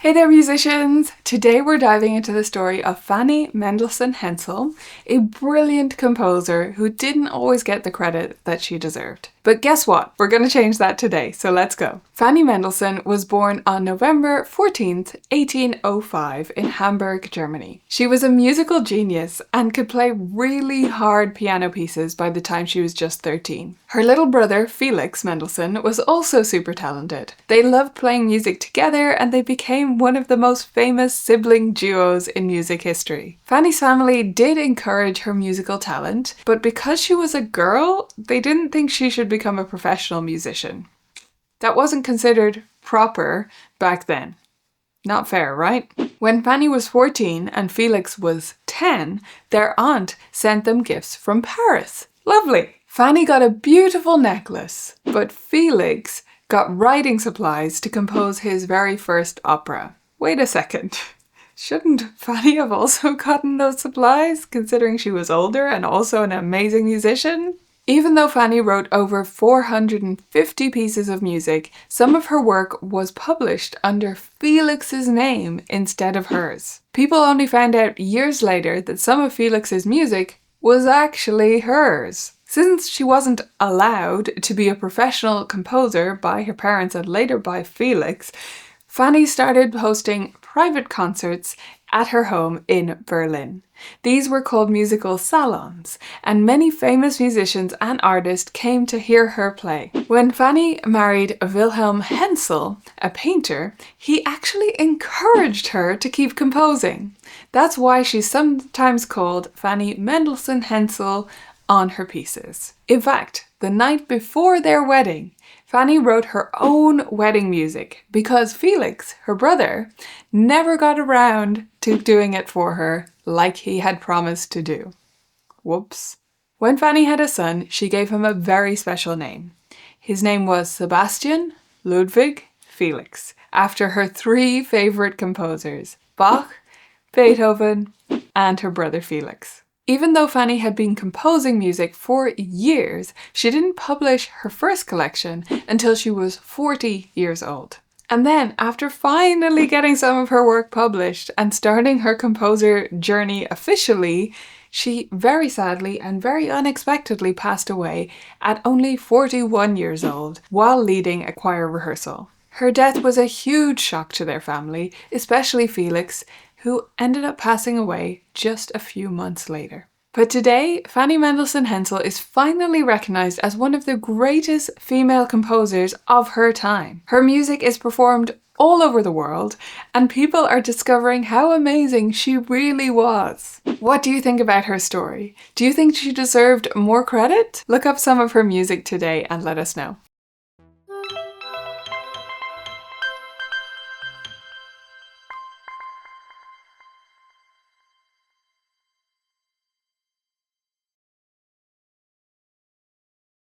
Hey there musicians! Today we're diving into the story of Fanny Mendelssohn Hensel, a brilliant composer who didn't always get the credit that she deserved. But guess what? We're going to change that today, so let's go. Fanny Mendelssohn was born on November 14th, 1805 in Hamburg, Germany. She was a musical genius and could play really hard piano pieces by the time she was just 13. Her little brother, Felix Mendelssohn, was also super talented. They loved playing music together and they became one of the most famous sibling duos in music history. Fanny's family did encourage her musical talent, but because she was a girl, they didn't think she should become a professional musician. That wasn't considered proper back then. Not fair, right? When Fanny was 14 and Felix was 10, their aunt sent them gifts from Paris. Lovely! Fanny got a beautiful necklace, but Felix got writing supplies to compose his very first opera. Wait a second. Shouldn't Fanny have also gotten those supplies, considering she was older and also an amazing musician? Even though Fanny wrote over 450 pieces of music, some of her work was published under Felix's name instead of hers. People only found out years later that some of Felix's music was actually hers. Since she wasn't allowed to be a professional composer by her parents and later by Felix, Fanny started hosting private concerts at her home in Berlin. These were called musical salons, and many famous musicians and artists came to hear her play. When Fanny married Wilhelm Hensel, a painter, he actually encouraged her to keep composing. That's why she's sometimes called Fanny Mendelssohn Hensel on her pieces. In fact, the night before their wedding, Fanny wrote her own wedding music because Felix, her brother, never got around to doing it for her like he had promised to do. Whoops. When Fanny had a son, she gave him a very special name. His name was Sebastian Ludwig Felix, after her three favorite composers, Bach, Beethoven, and her brother Felix. Even though Fanny had been composing music for years, she didn't publish her first collection until she was 40 years old. And then, after finally getting some of her work published and starting her composer journey officially, she very sadly and very unexpectedly passed away at only 41 years old while leading a choir rehearsal. Her death was a huge shock to their family, especially Felix, who ended up passing away just a few months later. But today, Fanny Mendelssohn Hensel is finally recognized as one of the greatest female composers of her time. Her music is performed all over the world, and people are discovering how amazing she really was. What do you think about her story? Do you think she deserved more credit? Look up some of her music today and let us know.